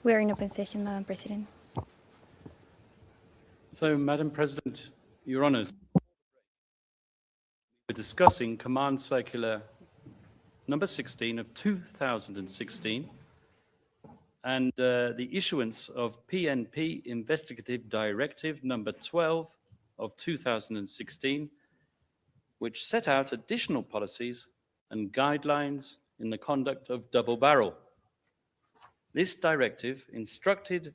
We are in open session, Madam President. So, Madam President, Your Honours, we're discussing Command Circular number 16 of 2016 and the issuance of PNP Investigative Directive number 12 of 2016, which set out additional policies and guidelines in the conduct of double barrel. This directive instructed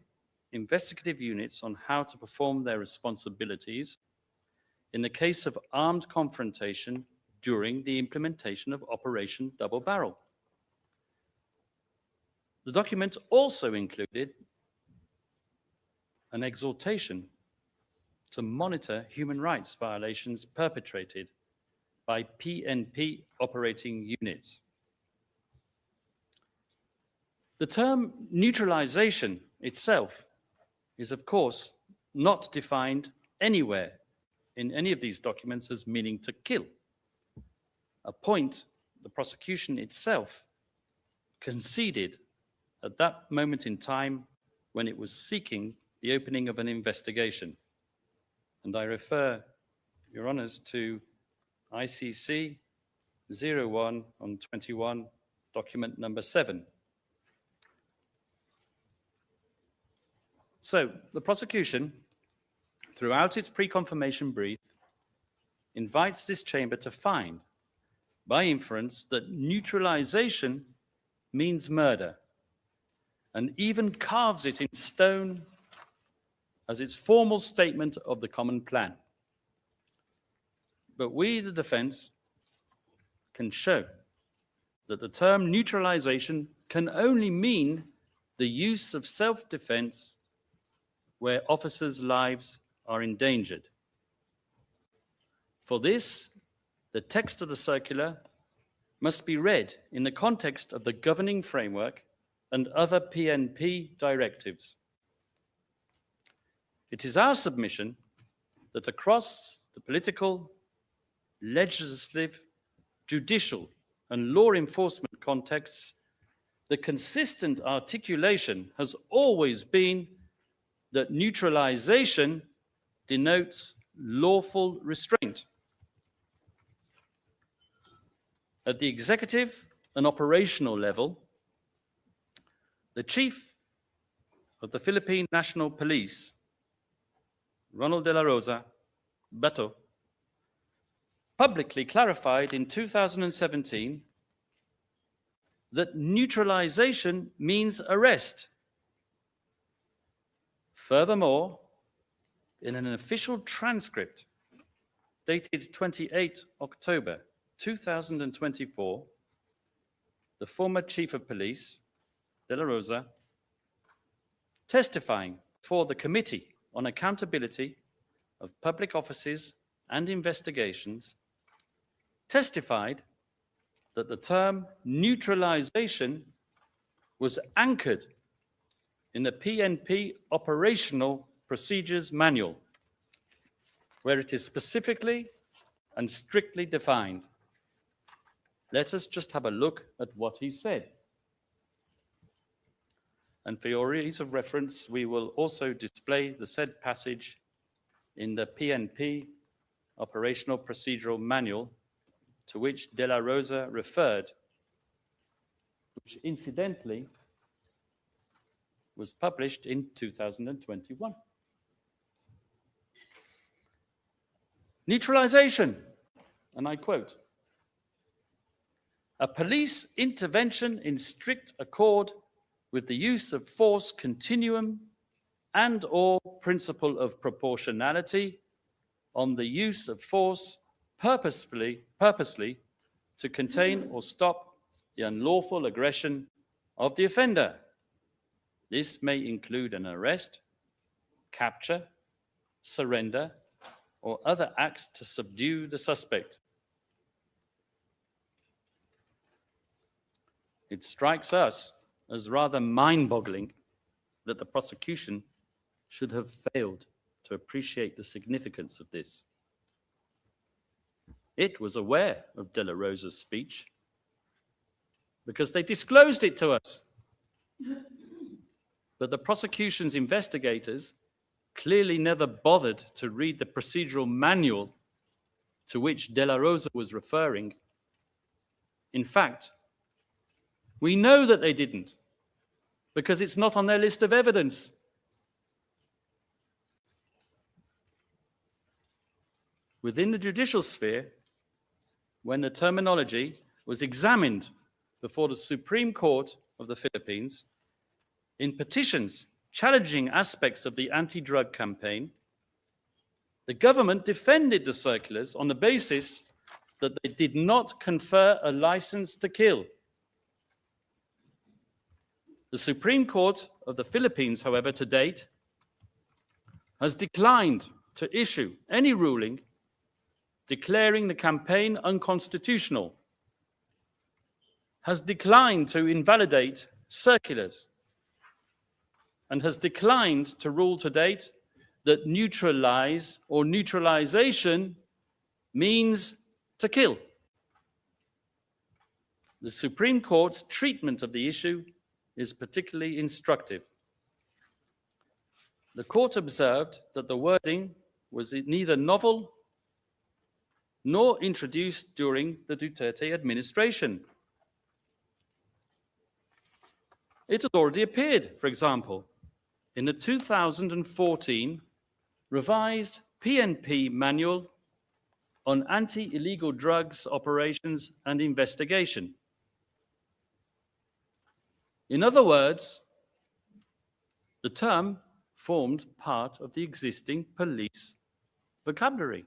investigative units on how to perform their responsibilities in the case of armed confrontation during the implementation of Operation Double Barrel. The document also included an exhortation to monitor human rights violations perpetrated by PNP operating units. The term neutralization itself is, of course, not defined anywhere in any of these documents as meaning to kill, a point the prosecution itself conceded at that moment in time when it was seeking the opening of an investigation. And I refer, Your Honours, to ICC 01/21, document number 7. So the prosecution, throughout its pre-confirmation brief, invites this chamber to find, by inference, that neutralization means murder, and even carves it in stone as its formal statement of the common plan. But we, the defense, can show that the term neutralization can only mean the use of self-defense where officers' lives are endangered. For this, the text of the circular must be read in the context of the governing framework and other PNP directives. It is our submission that across the political, legislative, judicial, and law enforcement contexts, the consistent articulation has always been that neutralization denotes lawful restraint. At the executive and operational level, the Chief of the Philippine National Police, Ronald de la Rosa, Bato, publicly clarified in 2017 that neutralization means arrest. Furthermore, in an official transcript dated 28 October 2024, the former Chief of Police, De La Rosa, testifying for the Committee on Accountability of Public Offices and Investigations, testified that the term neutralization was anchored in the PNP Operational Procedures Manual, where it is specifically and strictly defined. Let us just have a look at what he said. And for your ease of reference, we will also display the said passage in the PNP Operational Procedural Manual to which De La Rosa referred, which incidentally was published in 2021. Neutralization, and I quote, "A police intervention in strict accord with the use of force continuum and/or principle of proportionality on the use of force purposely to contain or stop the unlawful aggression of the offender. This may include an arrest, capture, surrender, or other acts to subdue the suspect." It strikes us as rather mind-boggling that the prosecution should have failed to appreciate the significance of this. It was aware of De La Rosa's speech because they disclosed it to us. But the prosecution's investigators clearly never bothered to read the procedural manual to which De La Rosa was referring. In fact, we know that they didn't, because it's not on their list of evidence. Within the judicial sphere, when the terminology was examined before the Supreme Court of the Philippines, in petitions challenging aspects of the anti-drug campaign, the government defended the circulars on the basis that they did not confer a license to kill. The Supreme Court of the Philippines, however, to date, has declined to issue any ruling declaring the campaign unconstitutional, has declined to invalidate circulars, and has declined to rule to date that neutralize or neutralization means to kill. The Supreme Court's treatment of the issue is particularly instructive. The court observed that the wording was neither novel nor introduced during the Duterte administration. It had already appeared, for example, in the 2014 revised PNP manual on anti-illegal drugs operations and investigation. In other words, the term formed part of the existing police vocabulary.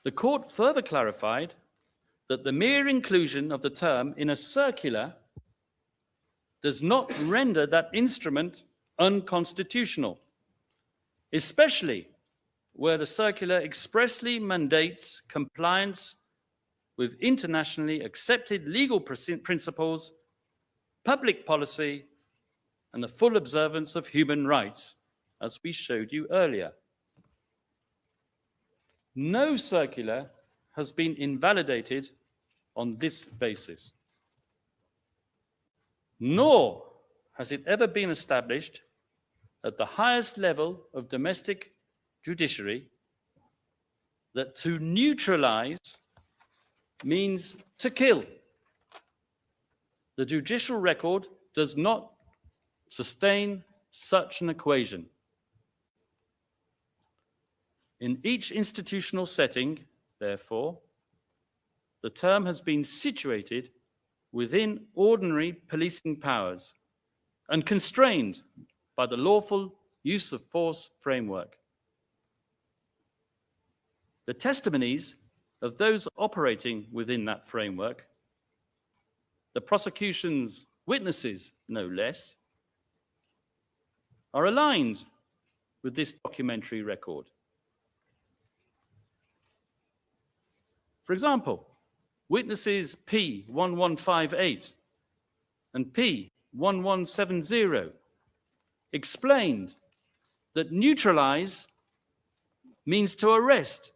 The court further clarified that the mere inclusion of the term in a circular does not render that instrument unconstitutional, especially where the circular expressly mandates compliance with internationally accepted legal principles, public policy, and the full observance of human rights, as we showed you earlier. No circular has been invalidated on this basis, nor has it ever been established at the highest level of domestic judiciary that to neutralize means to kill. The judicial record does not sustain such an equation. In each institutional setting, therefore, the term has been situated within ordinary policing powers and constrained by the lawful use of force framework. The testimonies of those operating within that framework, the prosecution's witnesses no less, are aligned with this documentary record. For example, witnesses P1158 and P1170 explained that neutralize means to arrest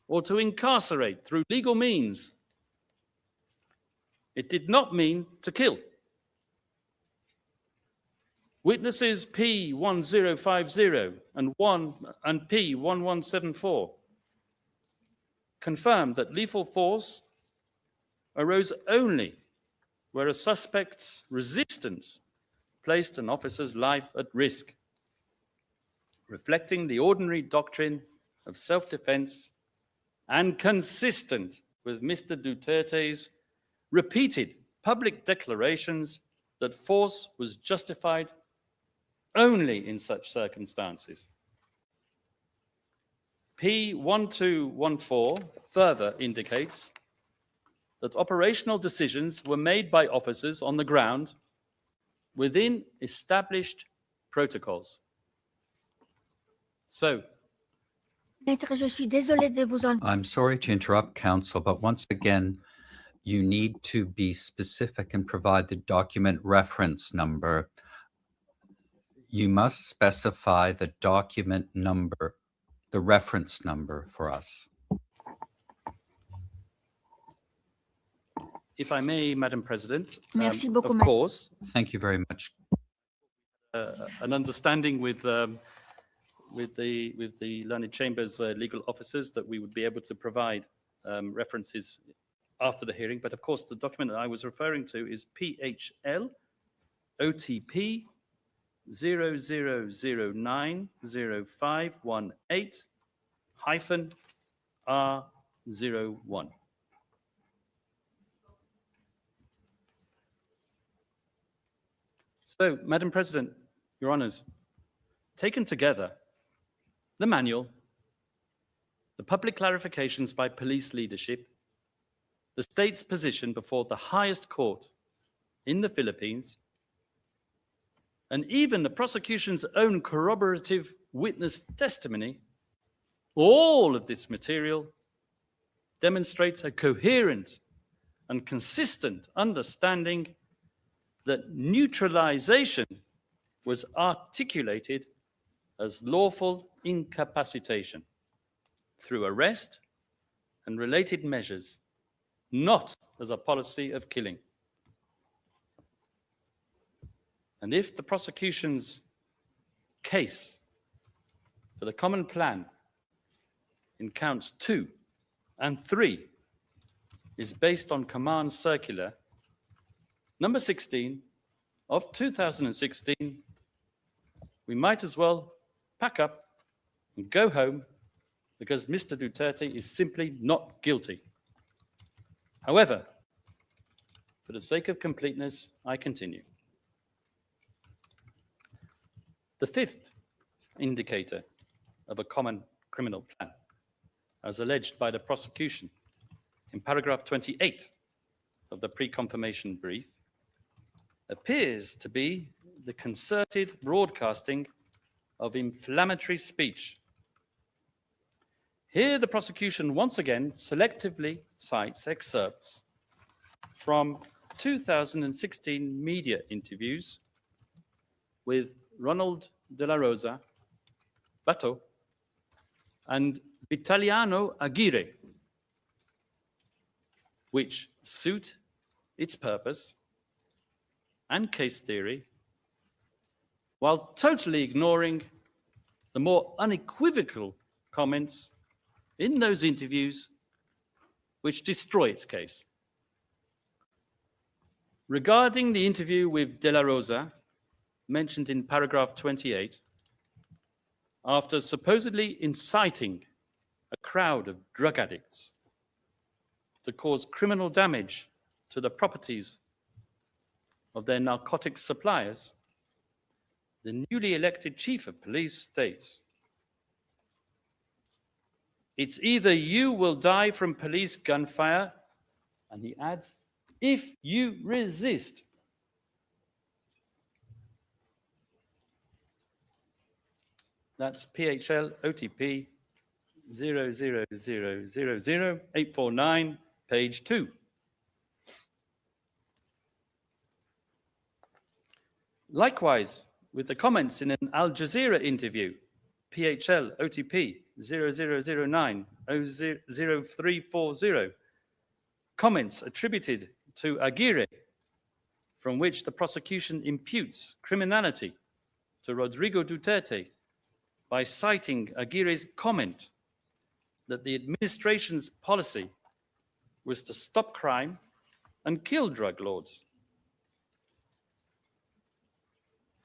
or to incarcerate through legal means. It did not mean to kill. Witnesses P1050 and P1174 confirmed that lethal force arose only where a suspect's resistance placed an officer's life at risk, reflecting the ordinary doctrine of self-defense and consistent with Mr. Duterte's repeated public declarations that force was justified only in such circumstances. P1214 further indicates that operational decisions were made by officers on the ground within established protocols. So, Maître, je suis désolée de vous en... I'm sorry to interrupt, counsel, but once again, you need to be specific and provide the document reference number. You must specify the document number, the reference number for us. If I may, Madam President, Merci beaucoup, of course, Thank you very much. an understanding with the learned chambers legal officers that we would be able to provide references after the hearing. But of course, the document that I was referring to is PHL OTP 00090518-R01. So, Madam President, Your Honours, taken together, the manual, the public clarifications by police leadership, the state's position before the highest court in the Philippines, and even the prosecution's own corroborative witness testimony, all of this material demonstrates a coherent and consistent understanding that neutralization was articulated as lawful incapacitation through arrest and related measures, not as a policy of killing. And if the prosecution's case for the common plan in counts 2 and 3 is based on Command Circular number 16 of 2016, we might as well pack up and go home because Mr. Duterte is simply not guilty. However, for the sake of completeness, I continue. The fifth indicator of a common criminal plan, as alleged by the prosecution in paragraph 28 of the pre-confirmation brief, appears to be the concerted broadcasting of inflammatory speech. Here, the prosecution once again selectively cites excerpts from 2016 media interviews with Ronald de la Rosa, Bato, and Vitaliano Aguirre, which suit its purpose and case theory, while totally ignoring the more unequivocal comments in those interviews which destroy its case. Regarding the interview with De La Rosa, mentioned in paragraph 28, after supposedly inciting a crowd of drug addicts to cause criminal damage to the properties of their narcotics suppliers, the newly elected chief of police states, "It's either you will die from police gunfire," and he adds, "if you resist." That's PHL OTP 00000849, page 2. Likewise, with the comments in an Al Jazeera interview, PHL OTP 00090340, comments attributed to Aguirre, from which the prosecution imputes criminality to Rodrigo Duterte by citing Aguirre's comment that the administration's policy was to stop crime and kill drug lords.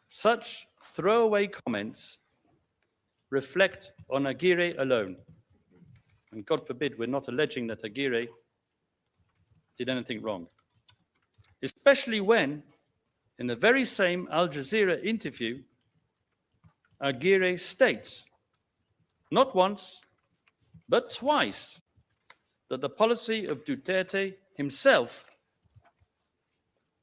Such throwaway comments reflect on Aguirre alone. And God forbid, we're not alleging that Aguirre did anything wrong. Especially when, in the very same Al Jazeera interview, Aguirre states, not once, but twice, that the policy of Duterte himself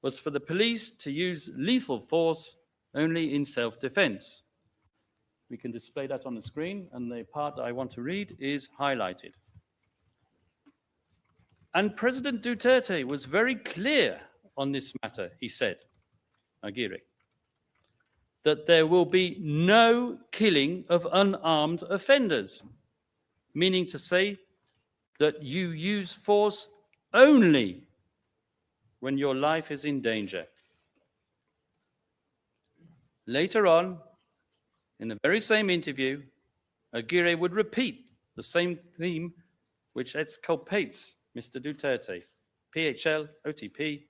was for the police to use lethal force only in self-defense. We can display that on the screen, and the part I want to read is highlighted. And President Duterte was very clear on this matter, he said, Aguirre, that there will be no killing of unarmed offenders, meaning to say that you use force only when your life is in danger. Later on, in the very same interview, Aguirre would repeat the same theme which exculpates Mr. Duterte, PHL OTP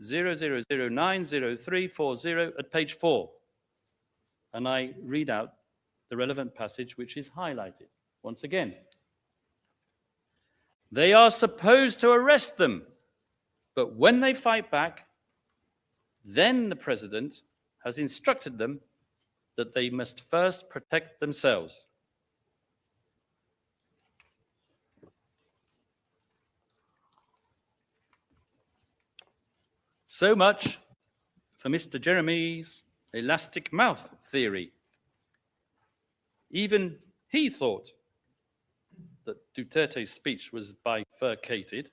00090340 at page 4. And I read out the relevant passage which is highlighted once again. They are supposed to arrest them, but when they fight back, then the president has instructed them that they must first protect themselves. So much for Mr. Jeremy's elastic mouth theory. Even he thought that Duterte's speech was bifurcated,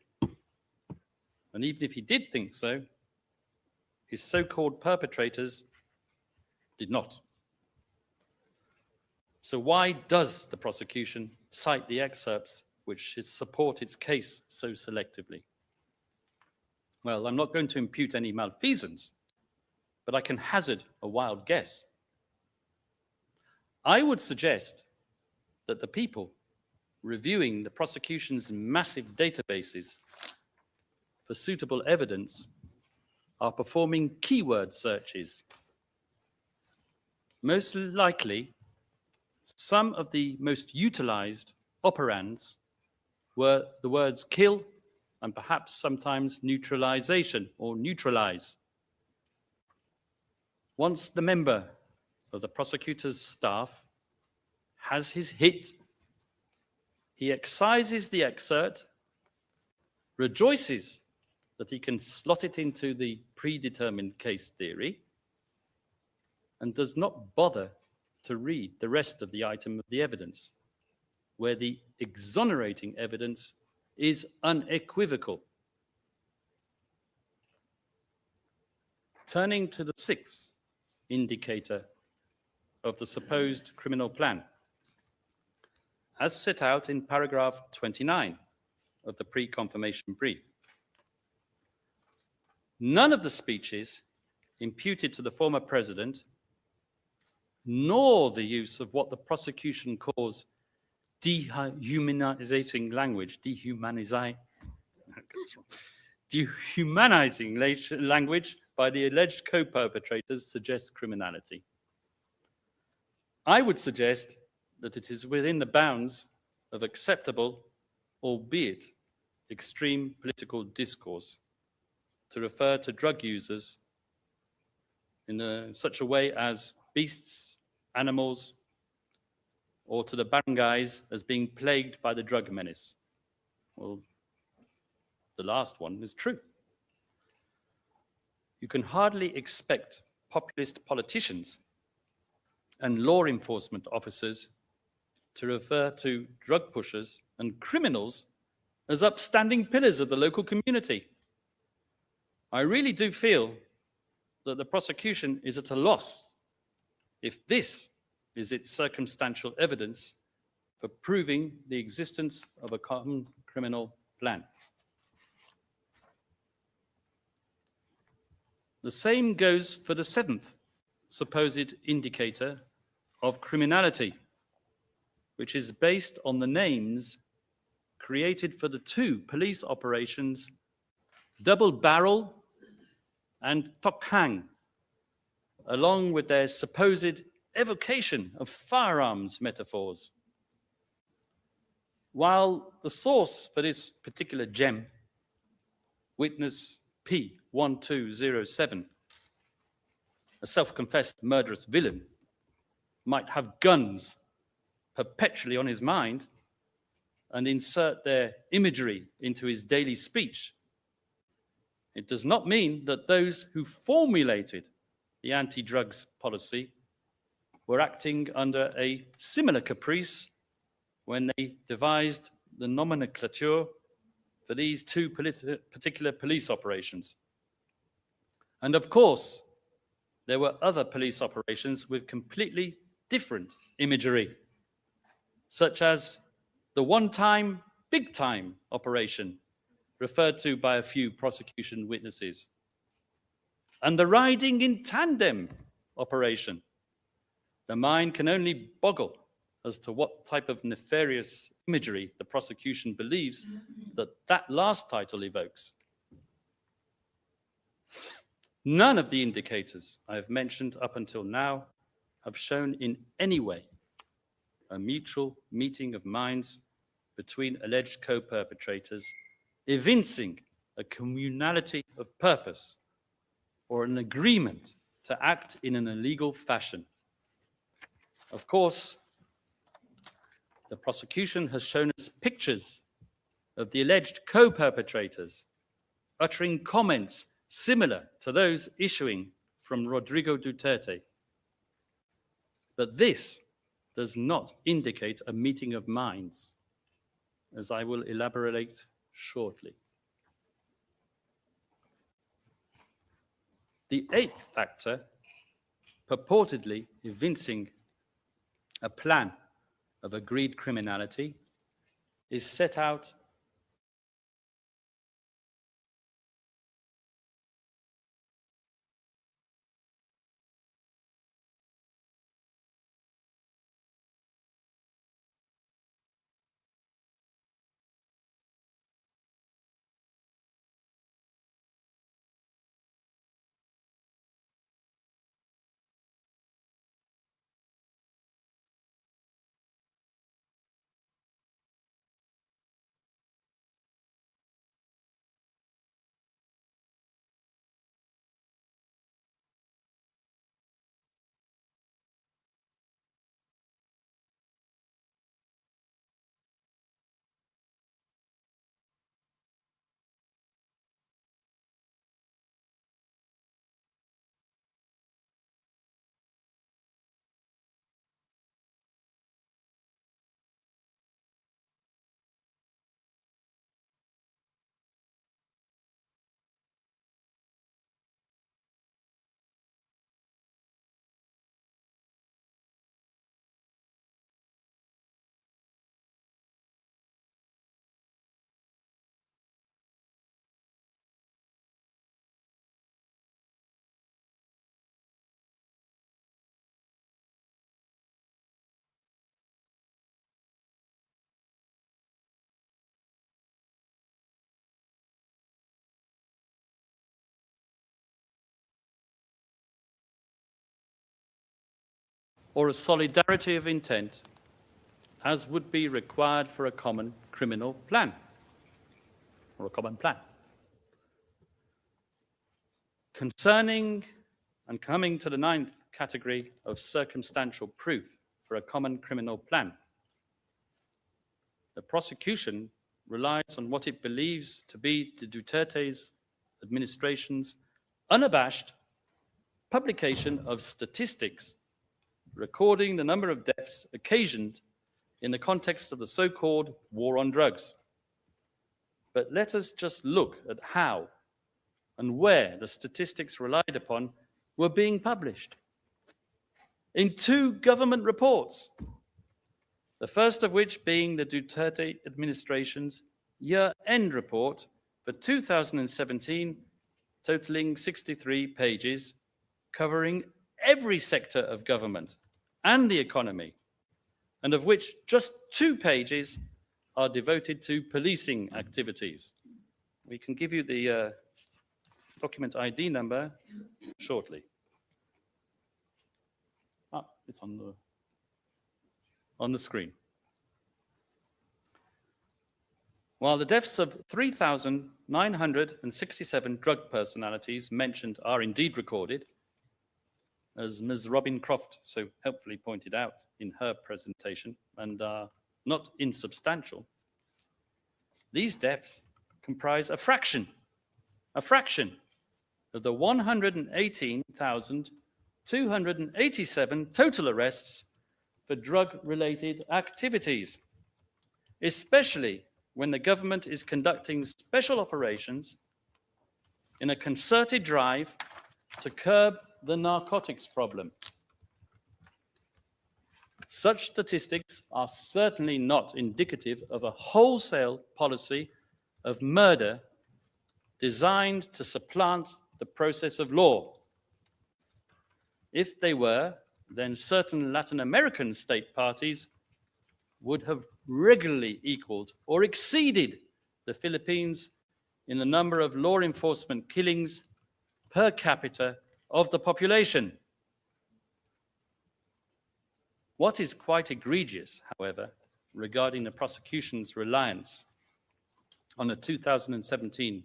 and even if he did think so, his so-called perpetrators did not. So why does the prosecution cite the excerpts which support its case so selectively? Well, I'm not going to impute any malfeasance, but I can hazard a wild guess. I would suggest that the people reviewing the prosecution's massive databases for suitable evidence are performing keyword searches. Most likely, some of the most utilized operands were the words kill and perhaps sometimes neutralization or neutralize. Once the member of the prosecutor's staff has his hit, he excises the excerpt, rejoices that he can slot it into the predetermined case theory, and does not bother to read the rest of the item of the evidence, where the exonerating evidence is unequivocal. Turning to the sixth indicator of the supposed criminal plan, as set out in paragraph 29 of the pre-confirmation brief. None of the speeches imputed to the former president, nor the use of what the prosecution calls dehumanizing language, dehumanizing language by the alleged co-perpetrators suggests criminality. I would suggest that it is within the bounds of acceptable, albeit extreme political discourse, to refer to drug users in such a way as beasts, animals, or to the barangays as being plagued by the drug menace. Well, the last one is true. You can hardly expect populist politicians and law enforcement officers to refer to drug pushers and criminals as upstanding pillars of the local community. I really do feel that the prosecution is at a loss if this is its circumstantial evidence for proving the existence of a common criminal plan. The same goes for the seventh supposed indicator of criminality, which is based on the names created for the two police operations, Double Barrel and Tokhang, along with their supposed evocation of firearms metaphors. While the source for this particular gem, witness P1207, a self-confessed murderous villain, might have guns perpetually on his mind and insert their imagery into his daily speech, it does not mean that those who formulated the anti-drugs policy were acting under a similar caprice when they devised the nomenclature for these two particular police operations. And of course, there were other police operations with completely different imagery, such as the one-time, big-time operation referred to by a few prosecution witnesses, and the riding in tandem operation. The mind can only boggle as to what type of nefarious imagery the prosecution believes that last title evokes. None of the indicators I have mentioned up until now have shown in any way a mutual meeting of minds between alleged co-perpetrators, evincing a communality of purpose or an agreement to act in an illegal fashion. Of course, the prosecution has shown us pictures of the alleged co-perpetrators uttering comments similar to those issuing from Rodrigo Duterte. But this does not indicate a meeting of minds, as I will elaborate shortly. The eighth factor, purportedly evincing a plan of agreed criminality, is set out or a solidarity of intent as would be required for a common criminal plan or a common plan. Concerning and coming to the ninth category of circumstantial proof for a common criminal plan, the prosecution relies on what it believes to be the Duterte's administration's unabashed publication of statistics recording the number of deaths occasioned in the context of the so-called war on drugs. But let us just look at how and where the statistics relied upon were being published. In two government reports, the first of which being the Duterte administration's year-end report for 2017, totaling 63 pages, covering every sector of government and the economy, and of which just 2 pages are devoted to policing activities. We can give you the document ID number shortly. It's on the screen. While the deaths of 3,967 drug personalities mentioned are indeed recorded, as Ms. Robin Croft so helpfully pointed out in her presentation, and are not insubstantial, these deaths comprise a fraction of the 118,287 total arrests for drug-related activities, especially when the government is conducting special operations in a concerted drive to curb the narcotics problem. Such statistics are certainly not indicative of a wholesale policy of murder designed to supplant the process of law. If they were, then certain Latin American state parties would have regularly equaled or exceeded the Philippines in the number of law enforcement killings per capita of the population. What is quite egregious, however, regarding the prosecution's reliance on the 2017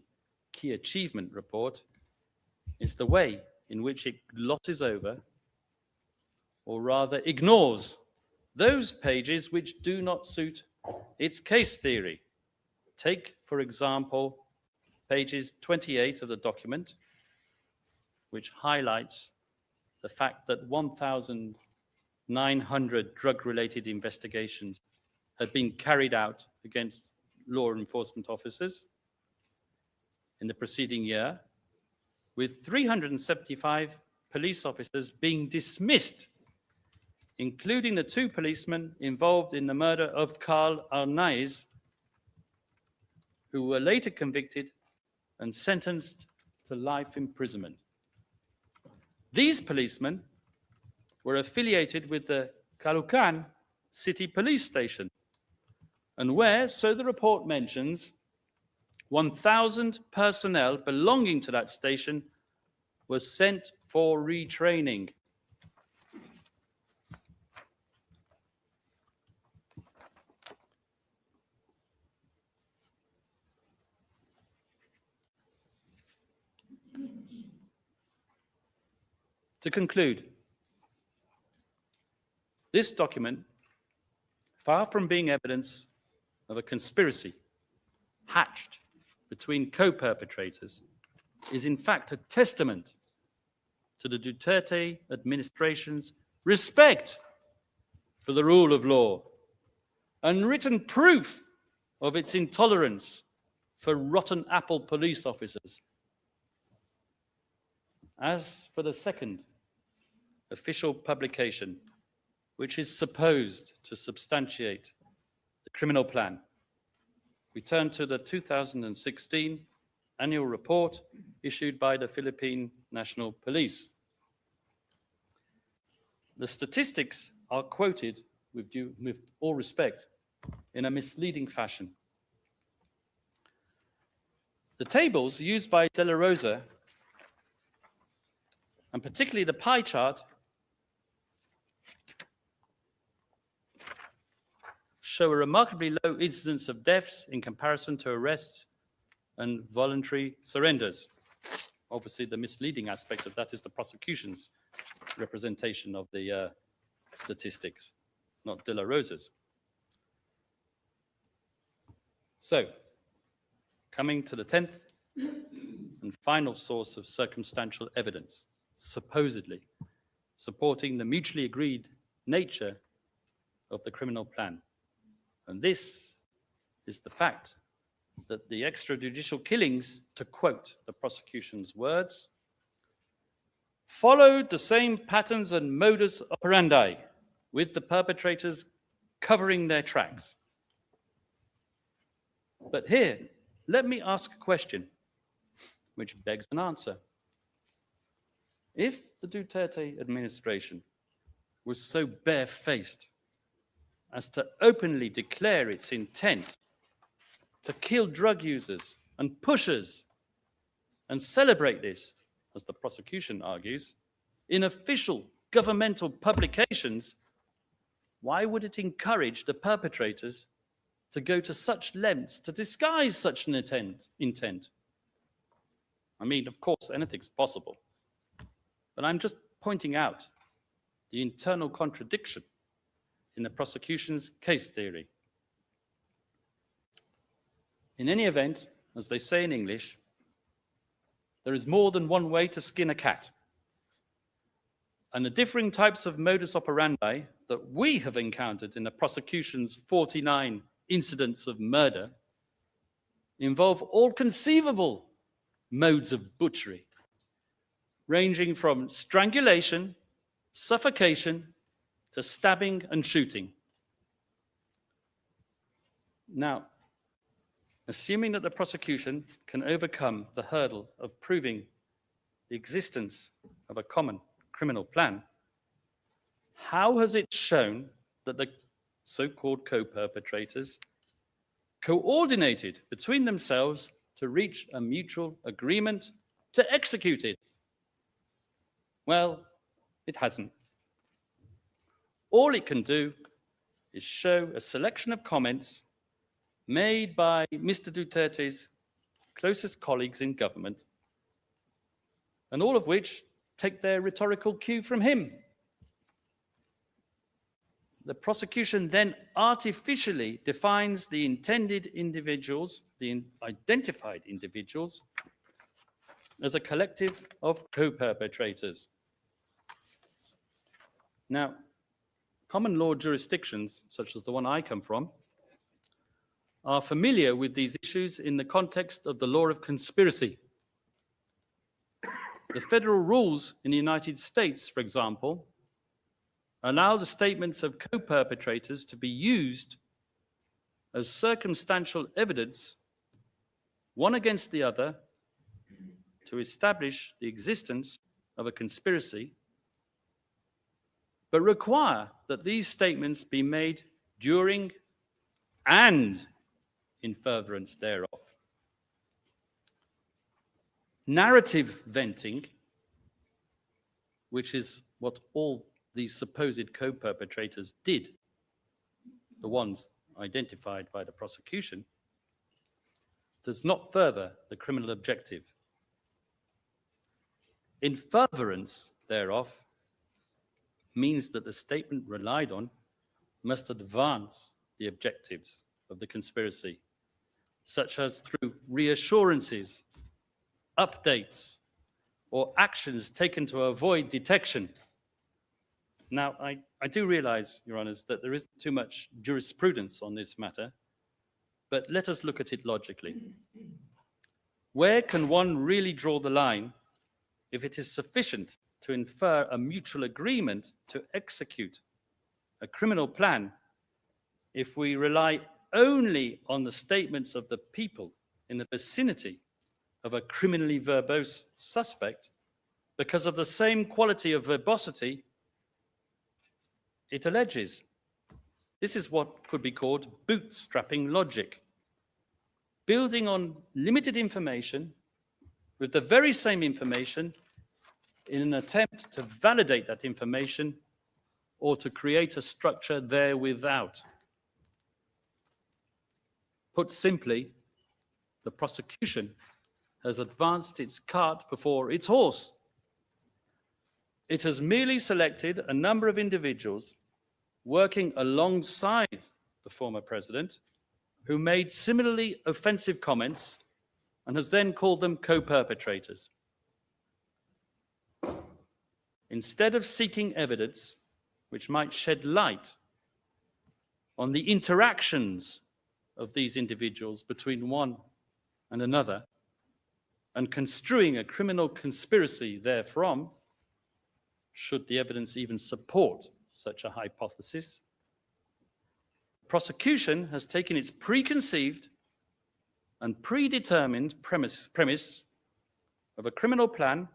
Key Achievement Report is the way in which it glosses over, or rather ignores, those pages which do not suit its case theory. Take, for example, pages 28 of the document, which highlights the fact that 1,900 drug-related investigations had been carried out against law enforcement officers in the preceding year, with 375 police officers being dismissed, including the 2 policemen involved in the murder of Carl Arnaiz, who were later convicted and sentenced to life imprisonment. These policemen were affiliated with the Caloocan City Police Station, and where, so the report mentions, 1,000 personnel belonging to that station was sent for retraining. To conclude, this document, far from being evidence of a conspiracy hatched between co-perpetrators, is in fact a testament to the Duterte administration's respect for the rule of law and written proof of its intolerance for rotten apple police officers. As for the second official publication, which is supposed to substantiate the criminal plan, we turn to the 2016 annual report issued by the Philippine National Police. The statistics are quoted, with all respect, in a misleading fashion. The tables used by De La Rosa, and particularly the pie chart, show a remarkably low incidence of deaths in comparison to arrests and voluntary surrenders. Obviously, the misleading aspect of that is the prosecution's representation of the statistics, not De La Rosa's. So, coming to the 10th and final source of circumstantial evidence, supposedly supporting the mutually agreed nature of the criminal plan. And this is the fact that the extrajudicial killings, to quote the prosecution's words, followed the same patterns and modus operandi, with the perpetrators covering their tracks. But here, let me ask a question which begs an answer. If the Duterte administration was so barefaced as to openly declare its intent to kill drug users and pushers and celebrate this, as the prosecution argues, in official governmental publications, why would it encourage the perpetrators to go to such lengths to disguise such an intent? I mean, of course, anything's possible. But I'm just pointing out the internal contradiction in the prosecution's case theory. In any event, as they say in English, there is more than one way to skin a cat. And the differing types of modus operandi that we have encountered in the prosecution's 49 incidents of murder involve all conceivable modes of butchery, ranging from strangulation, suffocation, to stabbing and shooting. Now, assuming that the prosecution can overcome the hurdle of proving the existence of a common criminal plan, how has it shown that the so-called co-perpetrators coordinated between themselves to reach a mutual agreement to execute it? Well, it hasn't. All it can do is show a selection of comments made by Mr. Duterte's closest colleagues in government, and all of which take their rhetorical cue from him. The prosecution then artificially defines the intended individuals, the identified individuals, as a collective of co-perpetrators. Now, common law jurisdictions, such as the one I come from, are familiar with these issues in the context of the law of conspiracy. The federal rules in the United States, for example, allow the statements of co-perpetrators to be used as circumstantial evidence, one against the other, to establish the existence of a conspiracy, but require that these statements be made during and in furtherance thereof. Narrative venting, which is what all these supposed co-perpetrators did, the ones identified by the prosecution, does not further the criminal objective. In furtherance thereof means that the statement relied on must advance the objectives of the conspiracy, such as through reassurances, updates, or actions taken to avoid detection. Now, I do realize, Your Honours, that there isn't too much jurisprudence on this matter, but let us look at it logically. Where can one really draw the line if it is sufficient to infer a mutual agreement to execute a criminal plan if we rely only on the statements of the people in the vicinity of a criminally verbose suspect because of the same quality of verbosity it alleges? This is what could be called bootstrapping logic, building on limited information with the very same information in an attempt to validate that information or to create a structure there without. Put simply, the prosecution has advanced its cart before its horse. It has merely selected a number of individuals working alongside the former president who made similarly offensive comments and has then called them co-perpetrators. Instead of seeking evidence which might shed light on the interactions of these individuals between one and another, and construing a criminal conspiracy therefrom, should the evidence even support such a hypothesis, the prosecution has taken its preconceived and predetermined premise of a criminal plan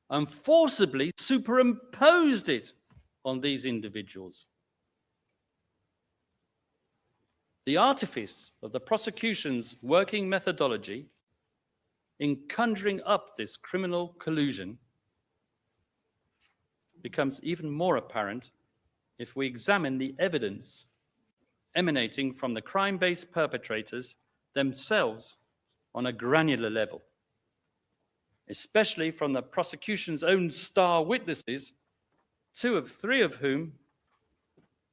and forcibly superimposed it on these individuals. The artifice of the prosecution's working methodology in conjuring up this criminal collusion becomes even more apparent if we examine the evidence emanating from the crime-based perpetrators themselves on a granular level, especially from the prosecution's own star witnesses, three of whom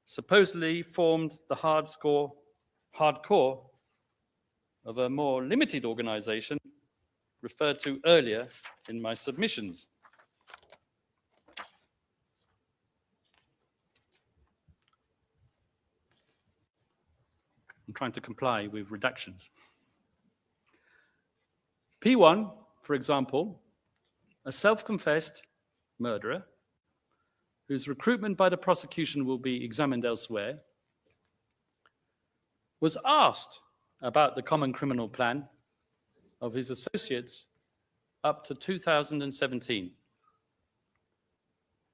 supposedly formed the hardcore of a more limited organization referred to earlier in my submissions. I'm trying to comply with redactions. P1, for example, a self-confessed murderer whose recruitment by the prosecution will be examined elsewhere, was asked about the common criminal plan of his associates up to 2017.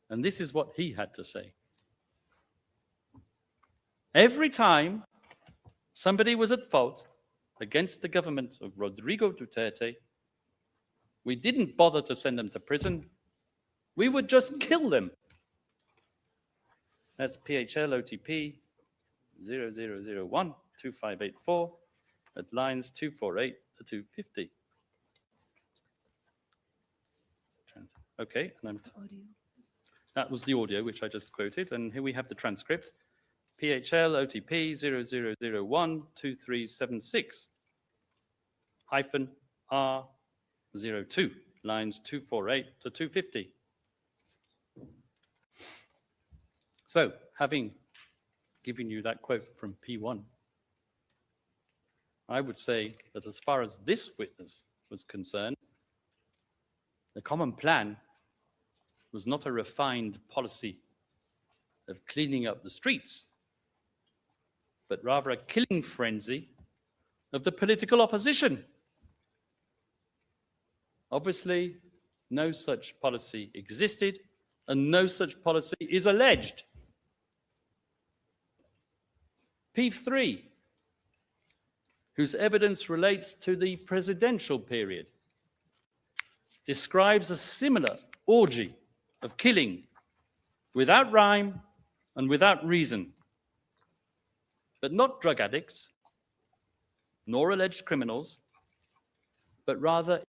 And this is what he had to say. Every time somebody was at fault against the government of Rodrigo Duterte, we didn't bother to send them to prison. We would just kill them. That's PHL OTP 0001 2584 at lines 248 to 250. Okay, and that was the audio which I just quoted, and here we have the transcript. PHL OTP 0001 2376 hyphen R02, lines 248 to 250. So, having given you that quote from P1, I would say that as far as this witness was concerned, the common plan was not a refined policy of cleaning up the streets, but rather a killing frenzy of the political opposition. Obviously, no such policy existed, and no such policy is alleged. P3, whose evidence relates to the presidential period, describes a similar orgy of killing without rhyme and without reason, but not drug addicts, nor alleged criminals, but rather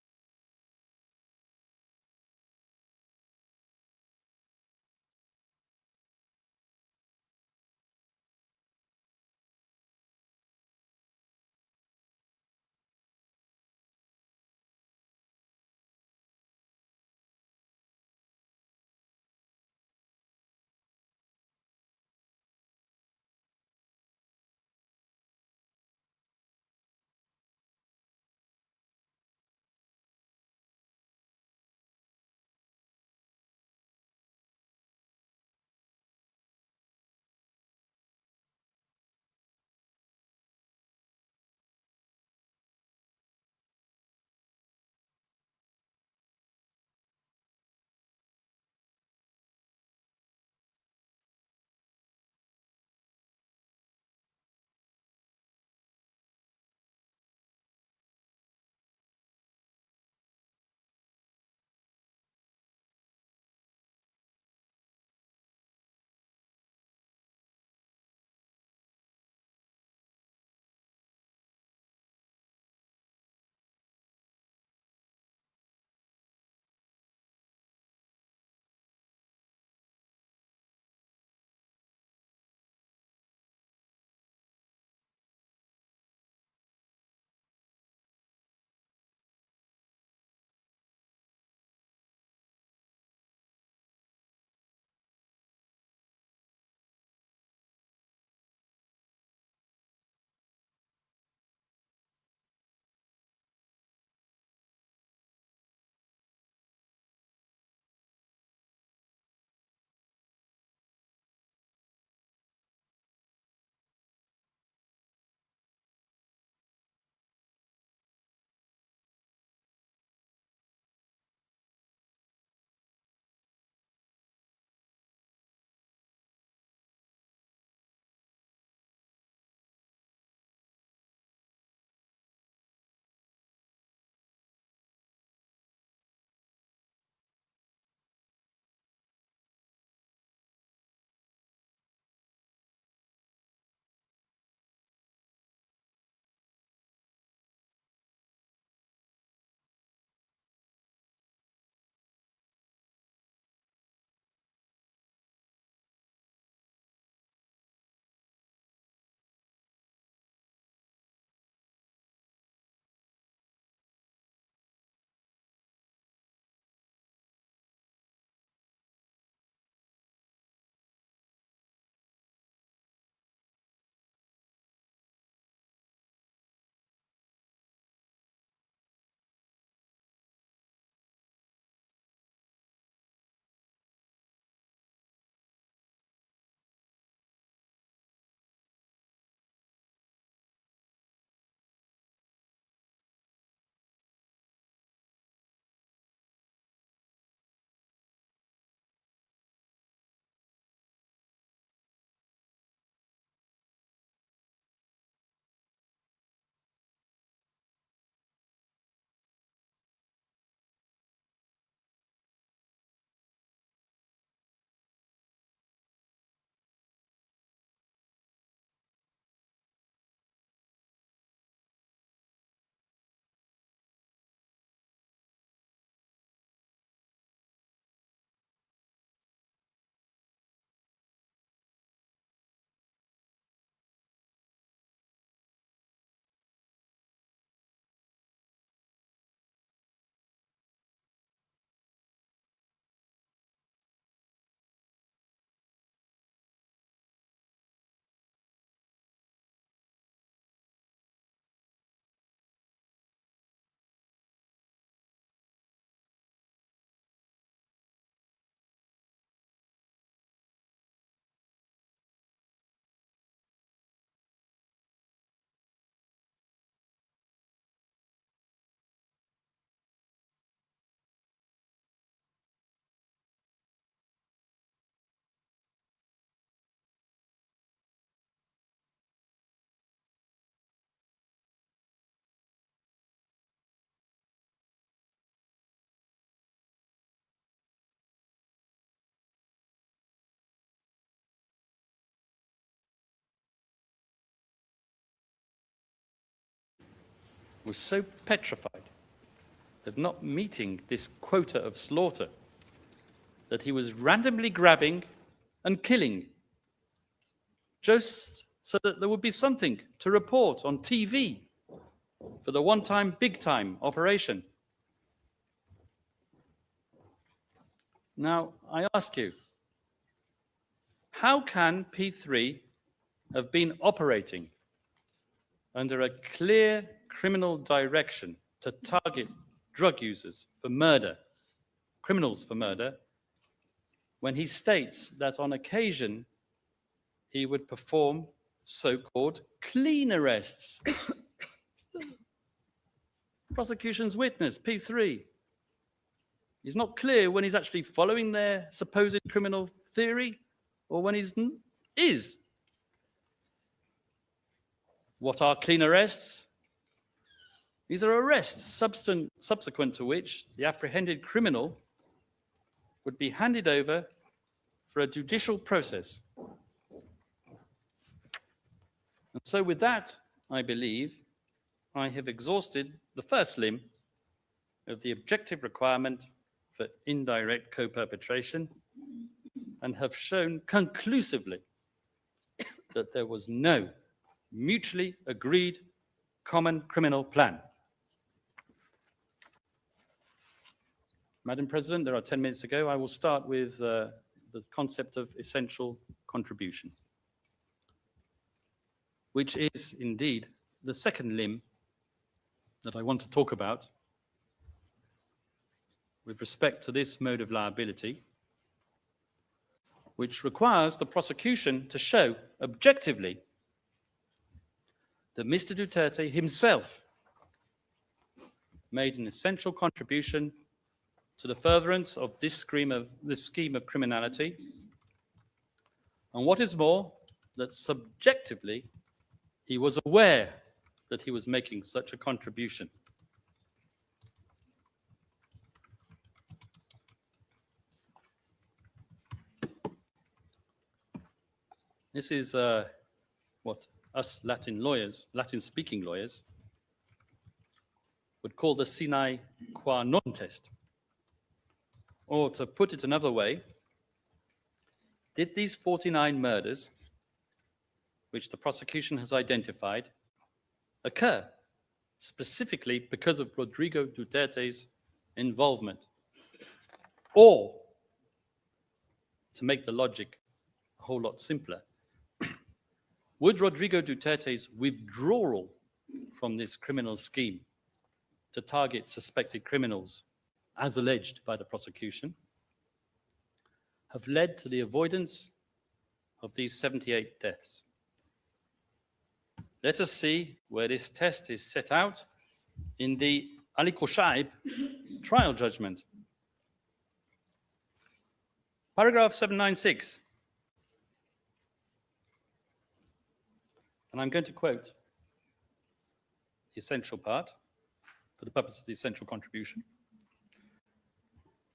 was so petrified of not meeting this quota of slaughter that he was randomly grabbing and killing just so that there would be something to report on TV for the one-time, big-time operation. Now, I ask you, how can P3 have been operating under a clear criminal direction to target drug users for murder, criminals for murder, when he states that on occasion he would perform so-called clean arrests? Prosecution's witness, P3. He's not clear when he's actually following their supposed criminal theory or when he's is. What are clean arrests? These are arrests subsequent to which the apprehended criminal would be handed over for a judicial process. And so with that, I believe I have exhausted the first limb of the objective requirement for indirect co-perpetration and have shown conclusively that there was no mutually agreed common criminal plan. Madam President, there are 10 minutes to go. I will start with the concept of essential contribution, which is indeed the second limb that I want to talk about with respect to this mode of liability, which requires the prosecution to show objectively that Mr. Duterte himself made an essential contribution to the furtherance of this scheme of criminality, and what is more, that subjectively he was aware that he was making such a contribution. This is what us Latin-speaking lawyers, would call the sine qua non test. Or to put it another way, did these 49 murders, which the prosecution has identified, occur specifically because of Rodrigo Duterte's involvement? Or, to make the logic a whole lot simpler, would Rodrigo Duterte's withdrawal from this criminal scheme to target suspected criminals, as alleged by the prosecution, have led to the avoidance of these 78 deaths? Let us see where this test is set out in the Ali Koshaib trial judgment. Paragraph 796. And I'm going to quote the essential part for the purpose of the essential contribution.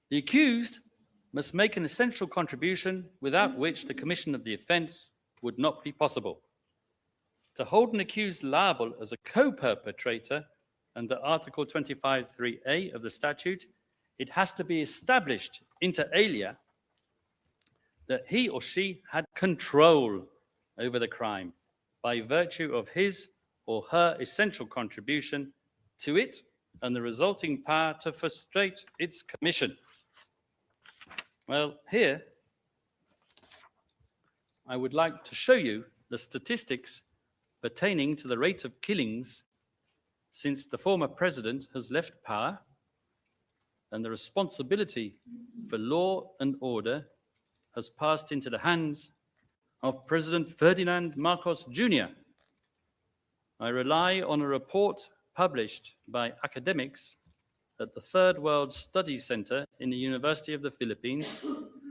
The accused must make an essential contribution without which the commission of the offence would not be possible. To hold an accused liable as a co-perpetrator under Article 25(3)(a) of the statute, it has to be established inter alia that he or she had control over the crime by virtue of his or her essential contribution to it and the resulting power to frustrate its commission. Well, here, I would like to show you the statistics pertaining to the rate of killings since the former president has left power and the responsibility for law and order has passed into the hands of President Ferdinand Marcos Jr. I rely on a report published by academics at the Third World Studies Center in the University of the Philippines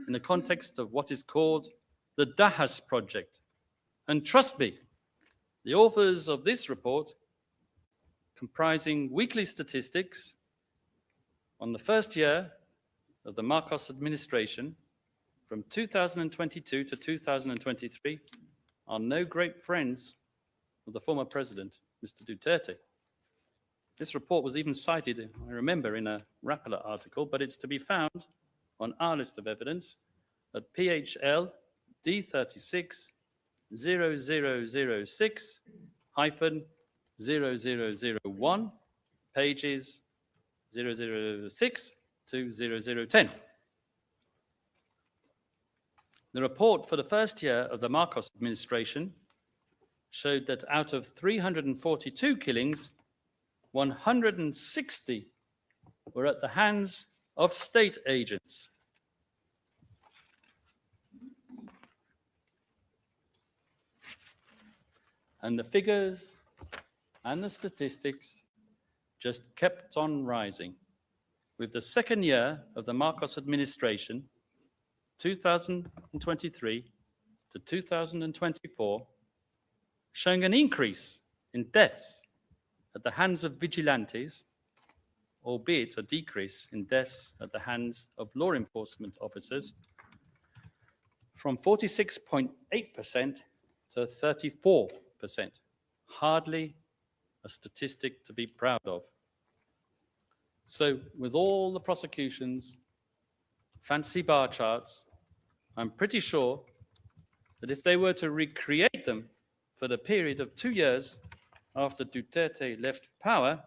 in the context of what is called the Dahas Project. And trust me, the authors of this report, comprising weekly statistics on the first year of the Marcos administration from 2022 to 2023, are no great friends of the former president, Mr. Duterte. This report was even cited, I remember, in a Rappler article, but it's to be found on our list of evidence at PHL D36 0006 0001, pages 006 to 0010. The report for the first year of the Marcos administration showed that out of 342 killings, 160 were at the hands of state agents. And the figures and the statistics just kept on rising, with the second year of the Marcos administration, 2023 to 2024, showing an increase in deaths at the hands of vigilantes, albeit a decrease in deaths at the hands of law enforcement officers, from 46.8% to 34%. Hardly a statistic to be proud of. So, with all the prosecutions, fancy bar charts, I'm pretty sure that if they were to recreate them for the period of 2 years after Duterte left power,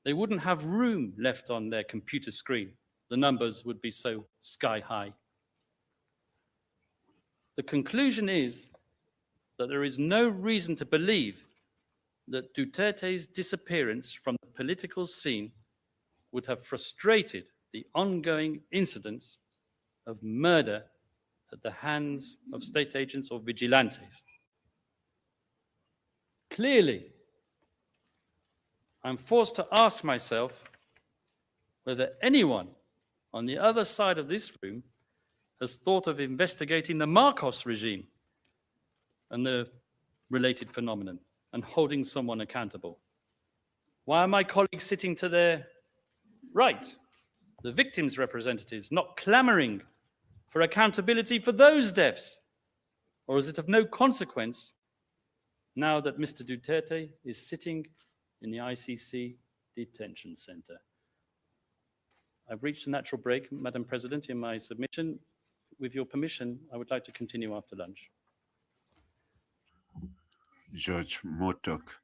they wouldn't have room left on their computer screen. The numbers would be so sky high. The conclusion is that there is no reason to believe that Duterte's disappearance from the political scene would have frustrated the ongoing incidents of murder at the hands of state agents or vigilantes. Clearly, I'm forced to ask myself whether anyone on the other side of this room has thought of investigating the Marcos regime and the related phenomenon and holding someone accountable. Why are my colleagues sitting to their right, the victims' representatives, not clamoring for accountability for those deaths? Or is it of no consequence now that Mr. Duterte is sitting in the ICC detention center? I've reached a natural break, Madam President, in my submission. With your permission, I would like to continue after lunch. Judge Motok.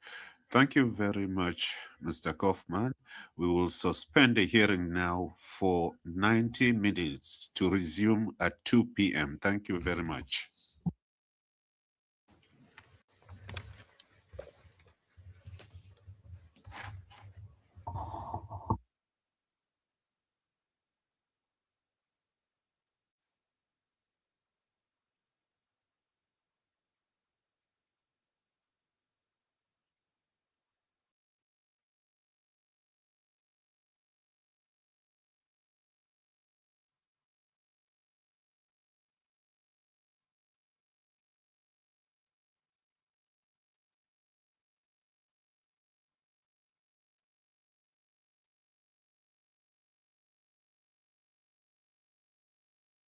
Thank you very much, Mr. Kaufman. We will suspend the hearing now for 90 minutes to resume at 2 p.m. Thank you very much.